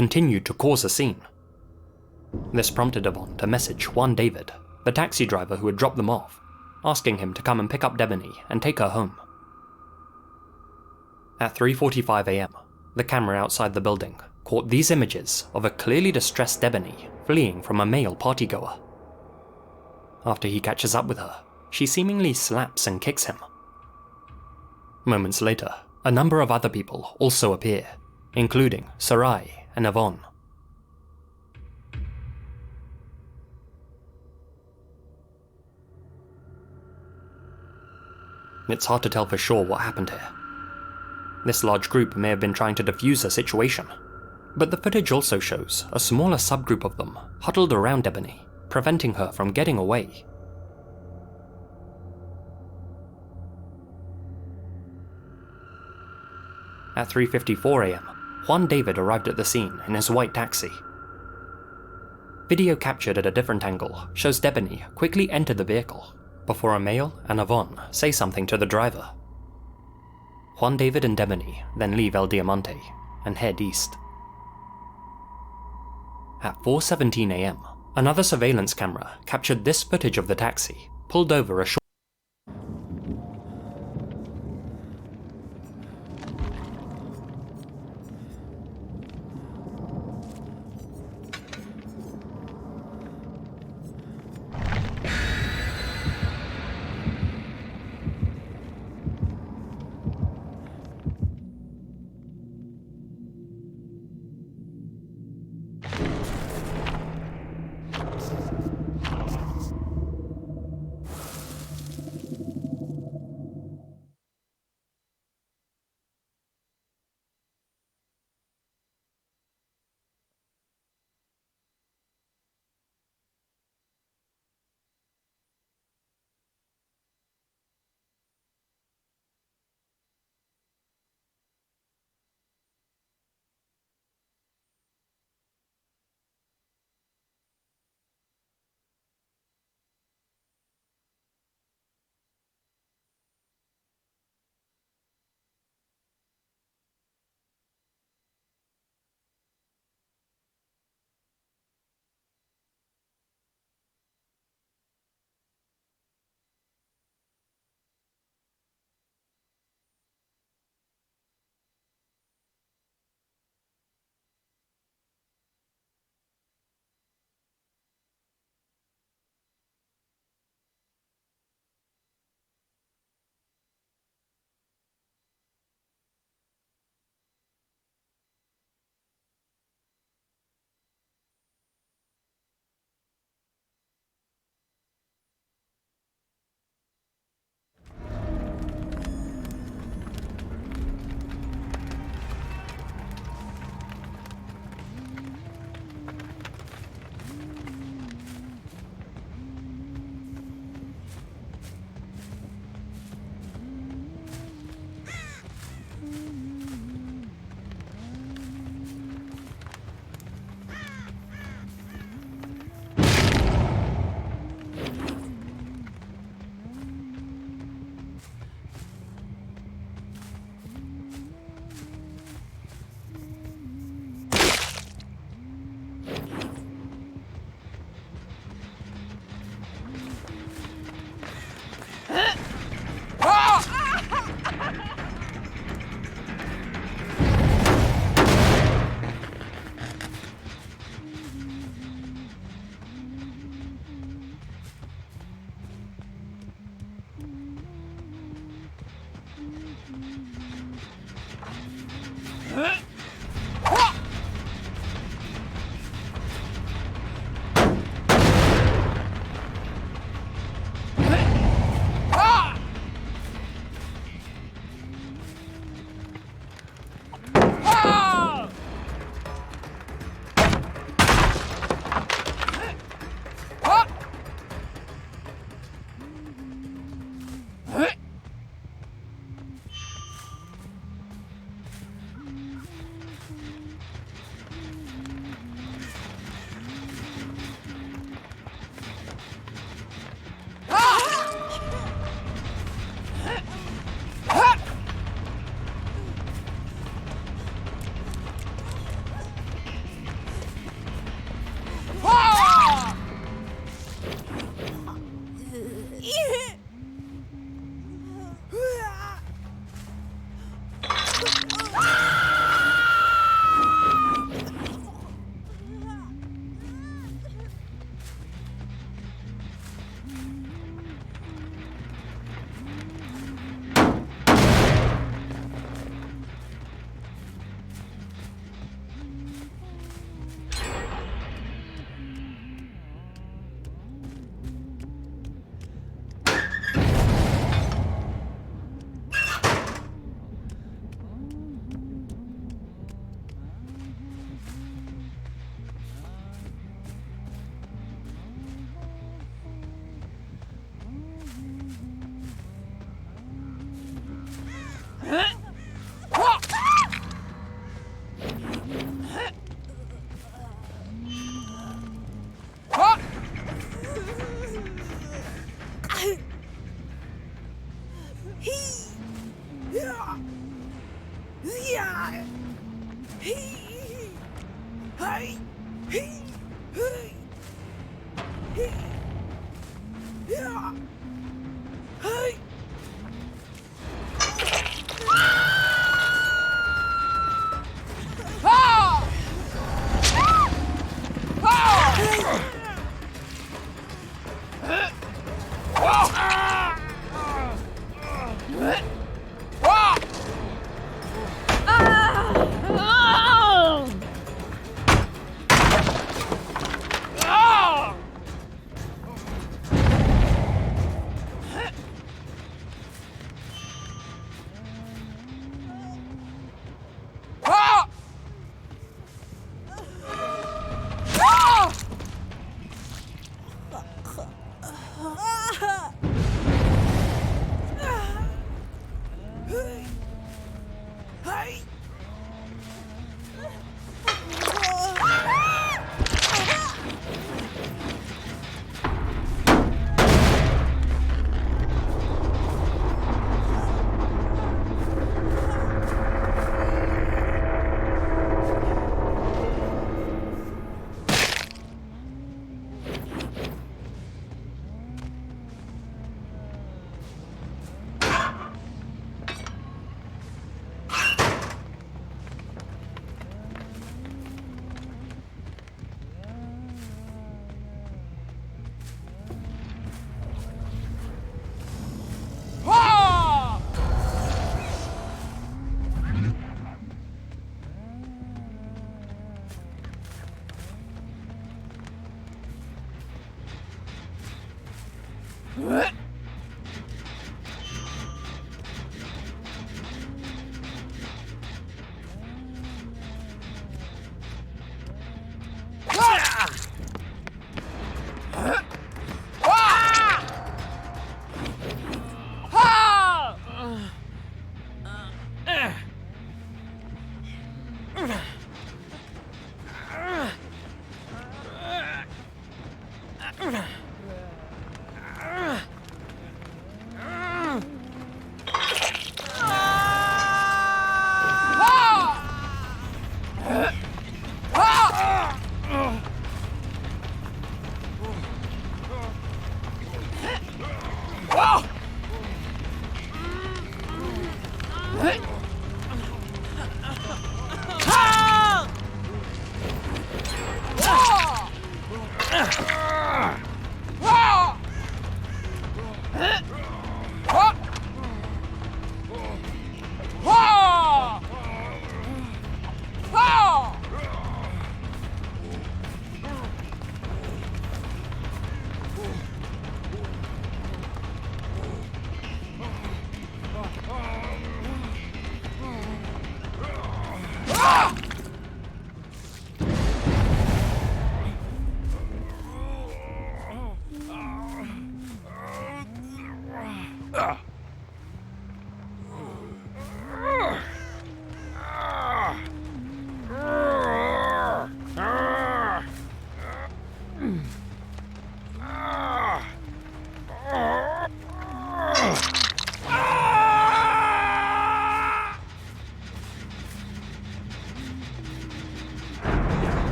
continued to cause a scene. This prompted Yvonne to message Juan David, the taxi driver who had dropped them off, asking him to come and pick up Debony and take her home. At 3:45 AM, the camera outside the building caught these images of a clearly distressed Debony fleeing from a male partygoer. After he catches up with her, she seemingly slaps and kicks him. Moments later, a number of other people also appear, including Sarai and Yvonne. It's hard to tell for sure what happened here. This large group may have been trying to defuse the situation, but the footage also shows a smaller subgroup of them huddled around Debony, preventing her from getting away. At 3:54 AM, Juan David arrived at the scene in his white taxi. Video captured at a different angle shows Debony quickly enter the vehicle before a male and Yvonne say something to the driver. Juan David and Debony then leave El Diamante and head east. At 4:17 AM, another surveillance camera captured this footage of the taxi pulled over a short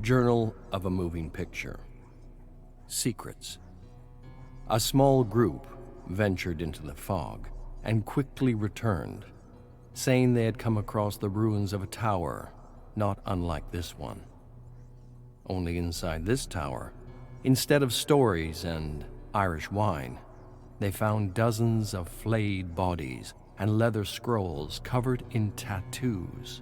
Journal of a Moving Picture. Secrets. A small group ventured into the fog and quickly returned, saying they had come across the ruins of a tower not unlike this one. Only inside this tower, instead of stories and Irish wine, they found dozens of flayed bodies and leather scrolls covered in tattoos.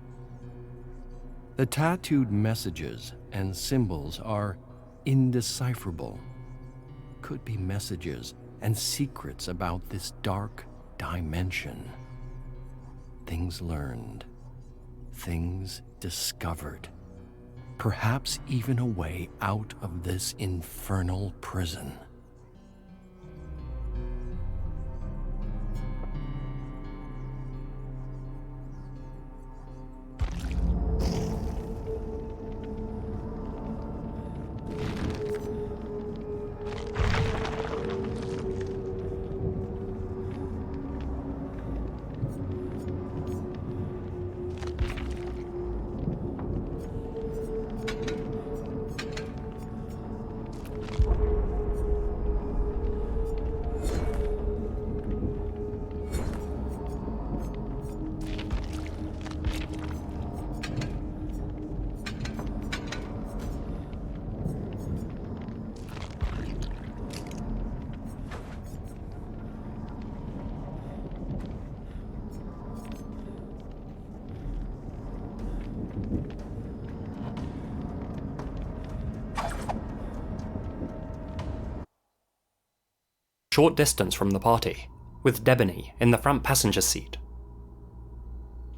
The tattooed messages and symbols are indecipherable. Could be messages and secrets about this dark dimension. Things learned, things discovered, perhaps even a way out of this infernal prison. Short distance from the party, with Debony in the front passenger seat.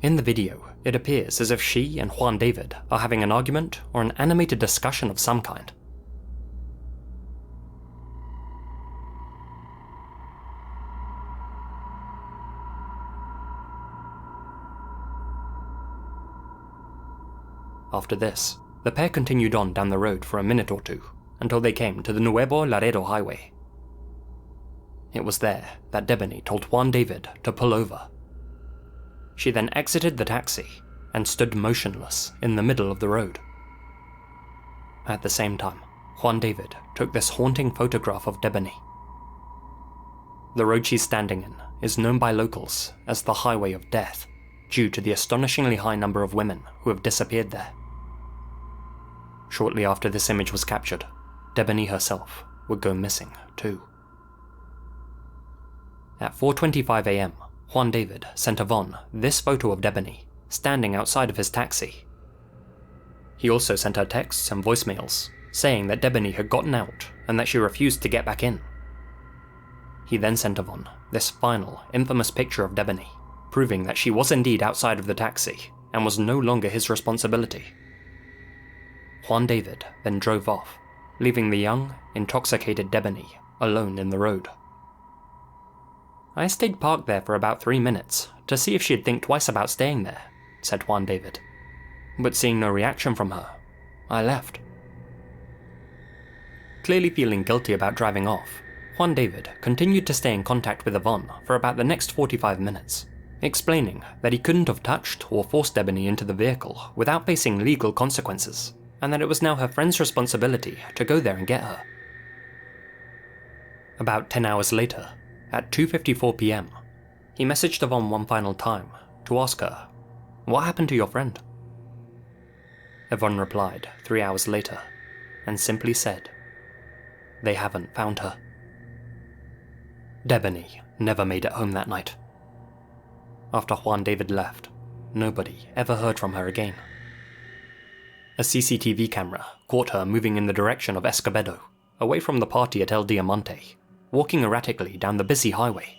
In the video, it appears as if she and Juan David are having an argument or an animated discussion of some kind. After this, the pair continued on down the road for a minute or two until they came to the Nuevo Laredo highway. It was there that Debony told Juan David to pull over. She then exited the taxi and stood motionless in the middle of the road. At the same time, Juan David took this haunting photograph of Debony. The road she's standing in is known by locals as the Highway of Death, due to the astonishingly high number of women who have disappeared there. Shortly after this image was captured, Debony herself would go missing too. At 4:25 AM, Juan David sent Yvonne this photo of Debony standing outside of his taxi. He also sent her texts and voicemails saying that Debony had gotten out and that she refused to get back in. He then sent Yvonne this final, infamous picture of Debony, proving that she was indeed outside of the taxi and was no longer his responsibility. Juan David then drove off, leaving the young, intoxicated Debony alone in the road. "I stayed parked there for about 3 minutes to see if she'd think twice about staying there," said Juan David. "But seeing no reaction from her, I left." Clearly feeling guilty about driving off, Juan David continued to stay in contact with Yvonne for about the next 45 minutes, explaining that he couldn't have touched or forced Debony into the vehicle without facing legal consequences, and that it was now her friend's responsibility to go there and get her. About 10 hours later, at 2:54 PM, he messaged Yvonne one final time to ask her, "What happened to your friend?" Yvonne replied 3 hours later and simply said, "They haven't found her." Debony never made it home that night. After Juan David left, nobody ever heard from her again. A CCTV camera caught her moving in the direction of Escobedo, away from the party at El Diamante, walking erratically down the busy highway.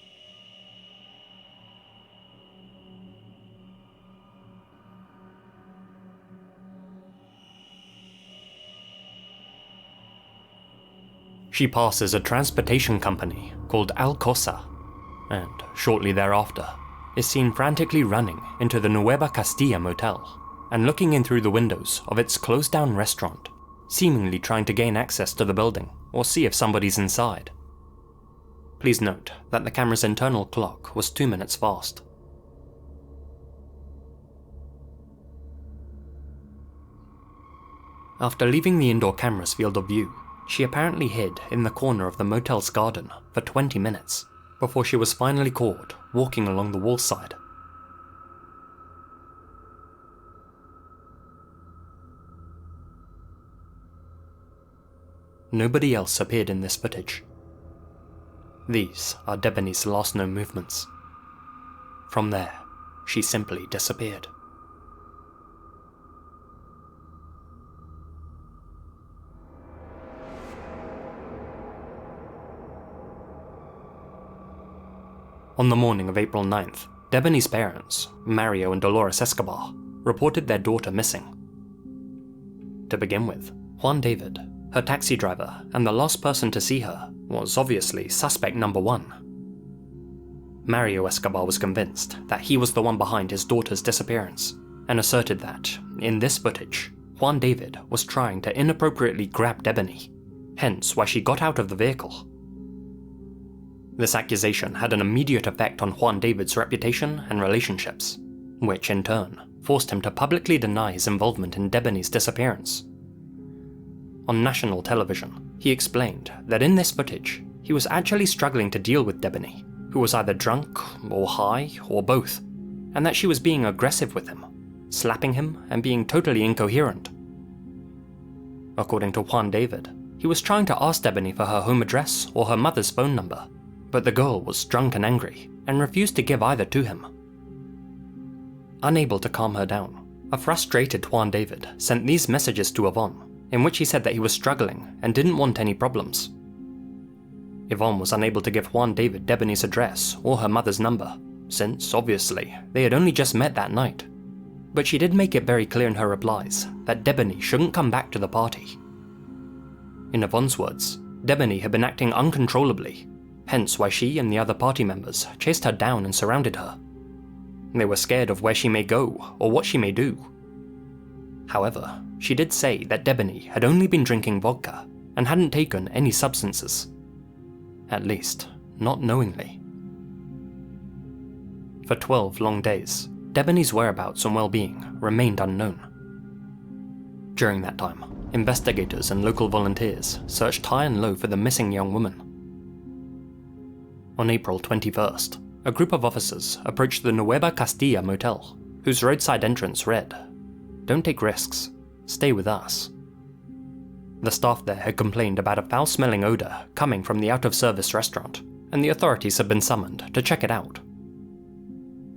She passes a transportation company called Alcosa, and shortly thereafter is seen frantically running into the Nueva Castilla motel and looking in through the windows of its closed-down restaurant, seemingly trying to gain access to the building or see if somebody's inside. Please note that the camera's internal clock was 2 minutes fast. After leaving the indoor camera's field of view, she apparently hid in the corner of the motel's garden for 20 minutes before she was finally caught walking along the wall side. Nobody else appeared in this footage. These are Debony's last known movements. From there, she simply disappeared. On the morning of April 9th, Debony's parents, Mario and Dolores Escobar, reported their daughter missing. To begin with, Juan David, her taxi driver and the last person to see her, was obviously suspect number one. Mario Escobar was convinced that he was the one behind his daughter's disappearance, and asserted that, in this footage, Juan David was trying to inappropriately grab Debony, hence why she got out of the vehicle. This accusation had an immediate effect on Juan David's reputation and relationships, which in turn forced him to publicly deny his involvement in Debony's disappearance. On national television, he explained that in this footage, he was actually struggling to deal with Debony, who was either drunk or high or both, and that she was being aggressive with him, slapping him and being totally incoherent. According to Juan David, he was trying to ask Debony for her home address or her mother's phone number, but the girl was drunk and angry and refused to give either to him. Unable to calm her down, a frustrated Juan David sent these messages to Yvonne, in which he said that he was struggling and didn't want any problems. Yvonne was unable to give Juan David Debony's address or her mother's number, since, obviously, they had only just met that night. But she did make it very clear in her replies that Debony shouldn't come back to the party. In Yvonne's words, Debony had been acting uncontrollably, hence why she and the other party members chased her down and surrounded her. They were scared of where she may go or what she may do. However, she did say that Debony had only been drinking vodka and hadn't taken any substances. At least, not knowingly. For 12 long days, Debony's whereabouts and well-being remained unknown. During that time, investigators and local volunteers searched high and low for the missing young woman. On April 21st, a group of officers approached the Nueva Castilla motel, whose roadside entrance read, "Don't take risks, stay with us." The staff there had complained about a foul-smelling odour coming from the out-of-service restaurant, and the authorities had been summoned to check it out.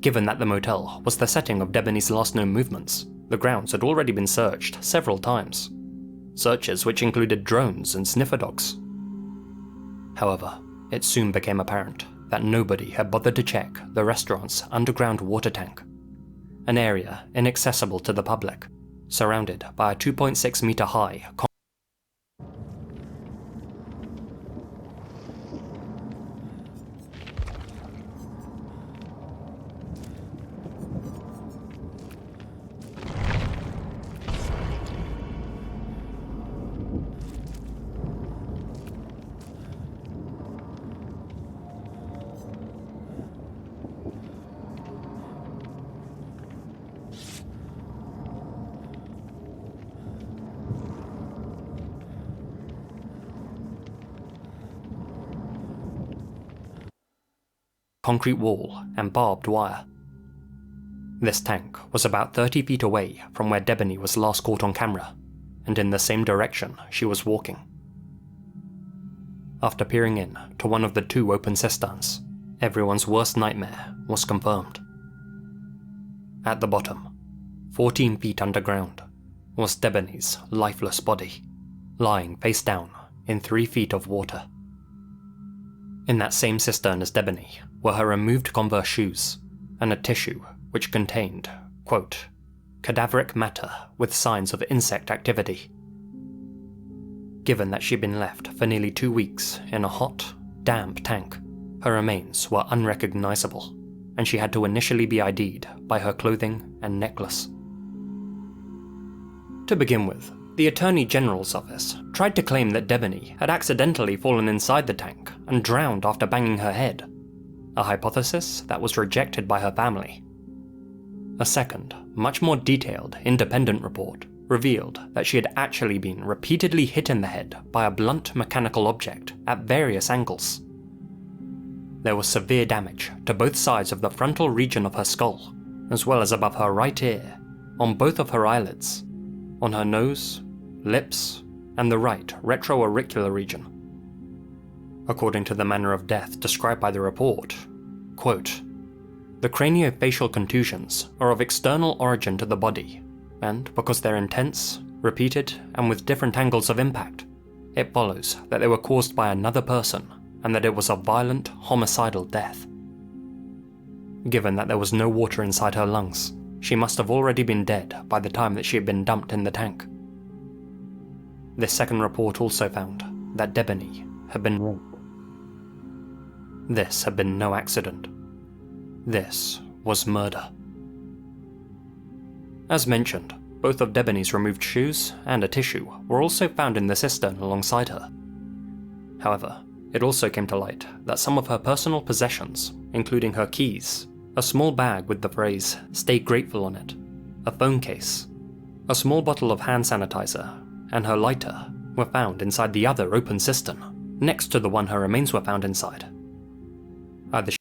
Given that the motel was the setting of Debony's last known movements, the grounds had already been searched several times, searches which included drones and sniffer dogs. However, it soon became apparent that nobody had bothered to check the restaurant's underground water tank, an area inaccessible to the public, surrounded by a 2.6-meter high concrete wall and barbed wire. This tank was about 30 feet away from where Debony was last caught on camera, and in the same direction she was walking. After peering in to one of the two open cisterns, everyone's worst nightmare was confirmed. At the bottom, 14 feet underground, was Debony's lifeless body, lying face down in 3 feet of water. In that same cistern as Debony were her removed Converse shoes and a tissue which contained, quote, cadaveric matter with signs of insect activity. Given that she'd been left for nearly 2 weeks in a hot, damp tank, her remains were unrecognizable, and she had to initially be ID'd by her clothing and necklace. To begin with, the Attorney General's office tried to claim that Debony had accidentally fallen inside the tank and drowned after banging her head, a hypothesis that was rejected by her family. A second, much more detailed, independent report revealed that she had actually been repeatedly hit in the head by a blunt mechanical object at various angles. There was severe damage to both sides of the frontal region of her skull, as well as above her right ear, on both of her eyelids, on her nose, lips, and the right retroauricular region. According to the manner of death described by the report, quote, "The craniofacial contusions are of external origin to the body, and because they're intense, repeated, and with different angles of impact, it follows that they were caused by another person and that it was a violent, homicidal death. Given that there was no water inside her lungs, she must have already been dead by the time that she had been dumped in the tank." This second report also found that Debony had been raped. This had been no accident. This was murder. As mentioned, both of Debony's removed shoes and a tissue were also found in the cistern alongside her. However, it also came to light that some of her personal possessions, including her keys, a small bag with the phrase "Stay Grateful" on it, a phone case, a small bottle of hand sanitizer, and her lighter, were found inside the other open cistern, next to the one her remains were found inside. Either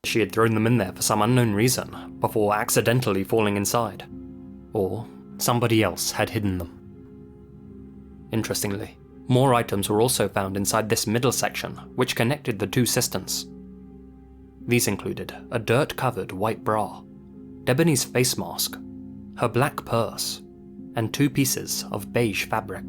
She had thrown them in there for some unknown reason, before accidentally falling inside. Or somebody else had hidden them. Interestingly, more items were also found inside this middle section, which connected the two cisterns. These included a dirt-covered white bra, Debony's face mask, her black purse, and 2 pieces of beige fabric.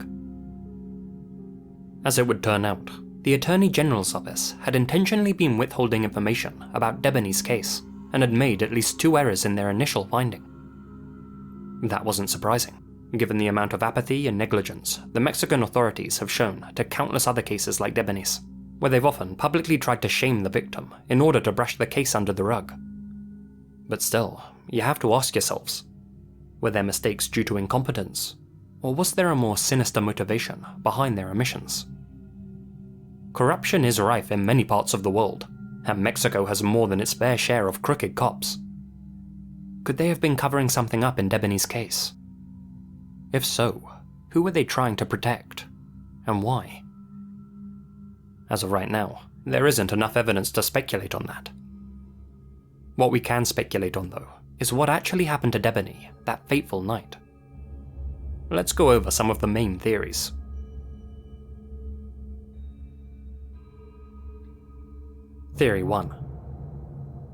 As it would turn out, the Attorney General's office had intentionally been withholding information about Debony's case, and had made at least 2 errors in their initial finding. That wasn't surprising, given the amount of apathy and negligence the Mexican authorities have shown to countless other cases like Debony's. where they've often publicly tried to shame the victim in order to brush the case under the rug. But still, you have to ask yourselves, were their mistakes due to incompetence, or was there a more sinister motivation behind their omissions? Corruption is rife in many parts of the world, and Mexico has more than its fair share of crooked cops. Could they have been covering something up in Debony's case? If so, who were they trying to protect, and why? As of right now, there isn't enough evidence to speculate on that. What we can speculate on, though, is what actually happened to Debony that fateful night. Let's go over some of the main theories. Theory 1.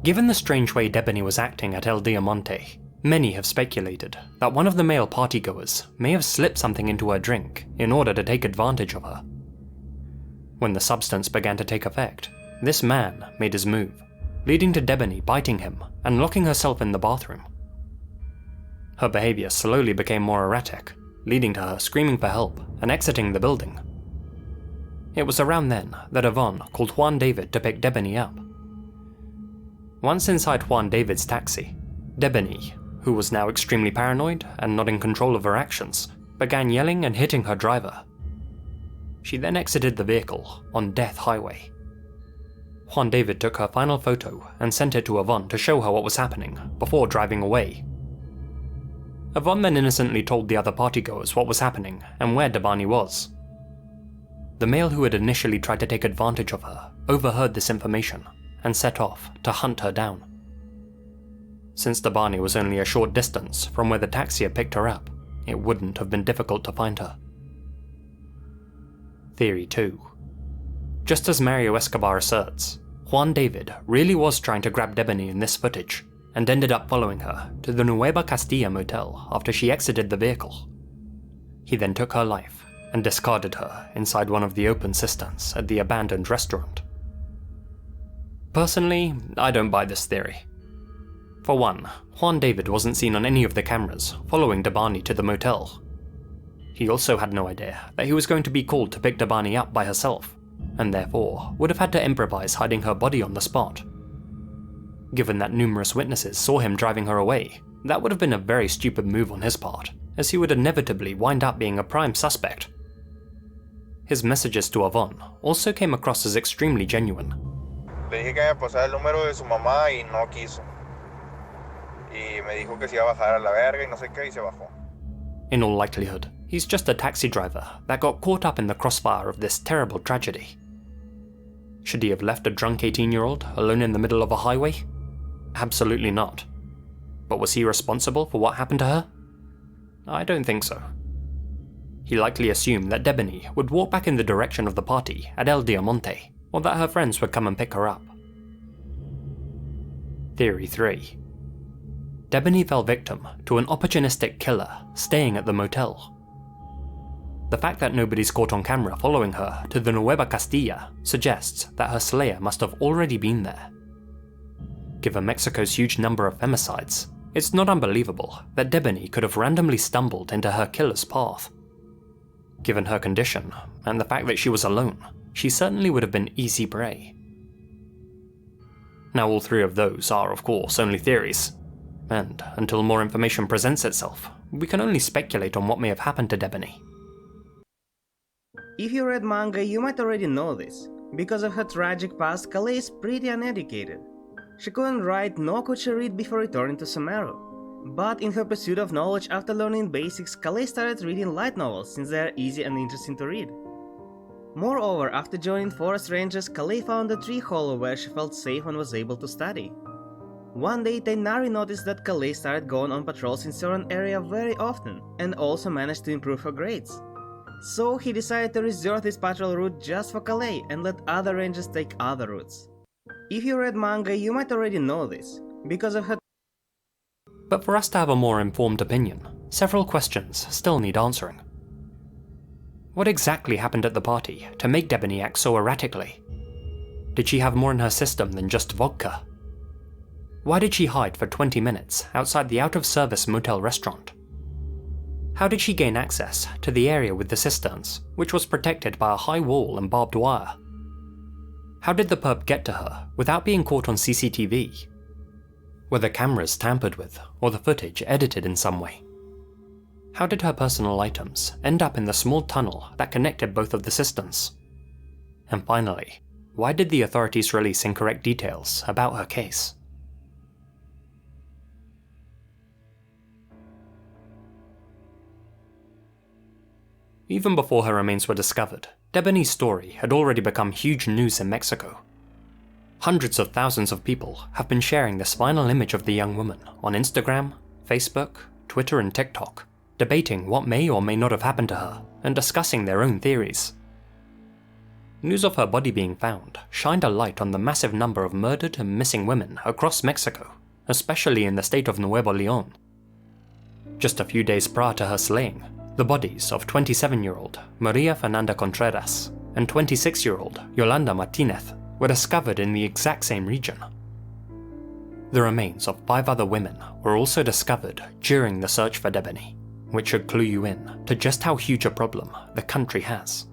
Given the strange way Debony was acting at El Diamante, many have speculated that one of the male partygoers may have slipped something into her drink in order to take advantage of her. When the substance began to take effect, this man made his move, leading to Debony biting him and locking herself in the bathroom. Her behavior slowly became more erratic, leading to her screaming for help and exiting the building. It was around then that Yvonne called Juan David to pick Debony up. Once inside Juan David's taxi, Debony, who was now extremely paranoid and not in control of her actions, began yelling and hitting her driver. She then exited the vehicle on Death Highway. Juan David took her final photo and sent it to Yvonne to show her what was happening before driving away. Yvonne then innocently told the other partygoers what was happening and where Debony was. The male who had initially tried to take advantage of her overheard this information and set off to hunt her down. Since Debony was only a short distance from where the taxi had picked her up, it wouldn't have been difficult to find her. Theory 2. Just as Mario Escobar asserts, Juan David really was trying to grab Debony in this footage and ended up following her to the Nueva Castilla motel after she exited the vehicle. He then took her life and discarded her inside one of the open cisterns at the abandoned restaurant. Personally, I don't buy this theory. For one, Juan David wasn't seen on any of the cameras following Debony to the motel. He also had no idea that he was going to be called to pick Debony up by herself, and therefore would have had to improvise hiding her body on the spot. Given that numerous witnesses saw him driving her away, that would have been a very stupid move on his part, as he would inevitably wind up being a prime suspect. His messages to Yvonne also came across as extremely genuine. Le dije que me pasara el número de su mamá y no quiso. Y me dijo que se iba a bajar a la verga y no sé qué y se bajó. In all likelihood, he's just a taxi driver that got caught up in the crossfire of this terrible tragedy. Should he have left a drunk 18-year-old alone in the middle of a highway? Absolutely not. But was he responsible for what happened to her? I don't think so. He likely assumed that Debony would walk back in the direction of the party at El Diamante, or that her friends would come and pick her up. Theory 3. Debony fell victim to an opportunistic killer staying at the motel. The fact that nobody's caught on camera following her to the Nueva Castilla suggests that her slayer must have already been there. Given Mexico's huge number of femicides, it's not unbelievable that Debony could have randomly stumbled into her killer's path. Given her condition, and the fact that she was alone, she certainly would have been easy prey. Now all three of those are, of course, only theories, and until more information presents itself, we can only speculate on what may have happened to Debony. If you read manga, you might already know this. Because of her tragic past, Calais is pretty uneducated. She couldn't write nor could she read before returning to Samaro. But in her pursuit of knowledge after learning basics, Calais started reading light novels since they are easy and interesting to read. Moreover, after joining Forest Rangers, Calais found a tree hollow where she felt safe and was able to study. One day, Tainari noticed that Calais started going on patrols in certain area very often, and also managed to improve her grades. So he decided to reserve this patrol route just for Calais and let other rangers take other routes. If you read manga, you might already know this, because of her. But for us to have a more informed opinion, several questions still need answering. What exactly happened at the party to make Debony act so erratically? Did she have more in her system than just vodka? Why did she hide for 20 minutes outside the out-of-service motel restaurant? How did she gain access to the area with the cisterns, which was protected by a high wall and barbed wire? How did the perp get to her without being caught on CCTV? Were the cameras tampered with or the footage edited in some way? How did her personal items end up in the small tunnel that connected both of the systems? And finally, why did the authorities release incorrect details about her case? Even before her remains were discovered, Debony's story had already become huge news in Mexico. Hundreds of thousands of people have been sharing this final image of the young woman on Instagram, Facebook, Twitter and TikTok, debating what may or may not have happened to her and discussing their own theories. News of her body being found shined a light on the massive number of murdered and missing women across Mexico, especially in the state of Nuevo León. Just a few days prior to her slaying, the bodies of 27-year-old Maria Fernanda Contreras and 26-year-old Yolanda Martinez were discovered in the exact same region. The remains of 5 other women were also discovered during the search for Debony, which should clue you in to just how huge a problem the country has.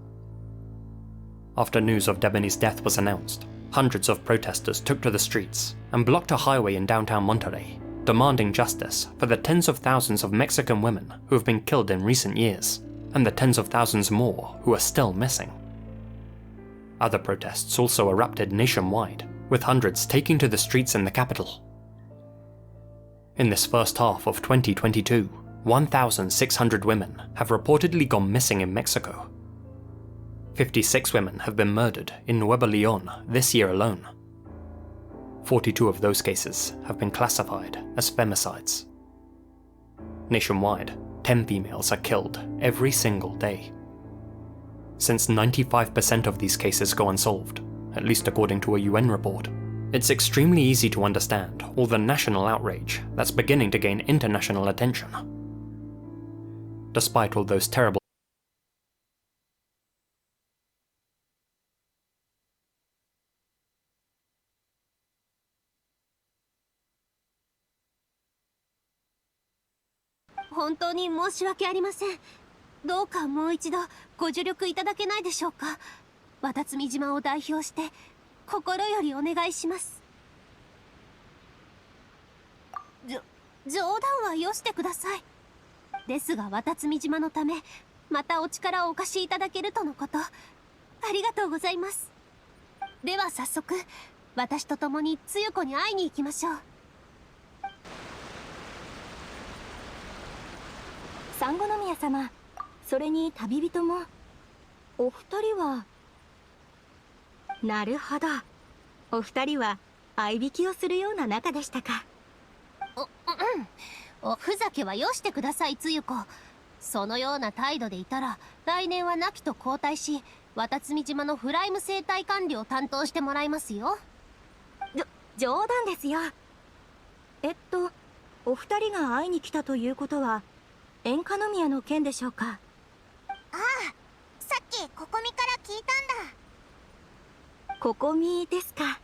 After news of Debony's death was announced, hundreds of protesters took to the streets and blocked a highway in downtown Monterrey, demanding justice for the tens of thousands of Mexican women who have been killed in recent years, and the tens of thousands more who are still missing. Other protests also erupted nationwide, with hundreds taking to the streets in the capital. In this first half of 2022, 1,600 women have reportedly gone missing in Mexico. 56 women have been murdered in Nuevo León this year alone. 42 of those cases have been classified as femicides. Nationwide, 10 females are killed every single day. Since 95% of these cases go unsolved, at least according to a UN report, it's extremely easy to understand all the national outrage that's beginning to gain international attention. Despite all those terrible本当に申し訳ありません。どうかもう一度ご助力いただけないでしょうか。渡積島を代表して心よりお願いします。冗談はよしてください。ですが渡積島のためまたお力をお貸しいただけるとのこと。ありがとうございます。では早速私と共につゆ子に会いに行きましょう。産後宮様、それに旅人もお二人は。なるほど、お二人は相引きをするような仲でしたか。おふざけはよしてください、つゆ子。そのような態度でいたら来年は亡きと交代し、渡積島のフライム生態管理を担当してもらいますよ。冗談ですよ。お二人が会いに来たということは塩化宮の件でしょうか。ああ、さっきここみから聞いたんだ。ここみですか。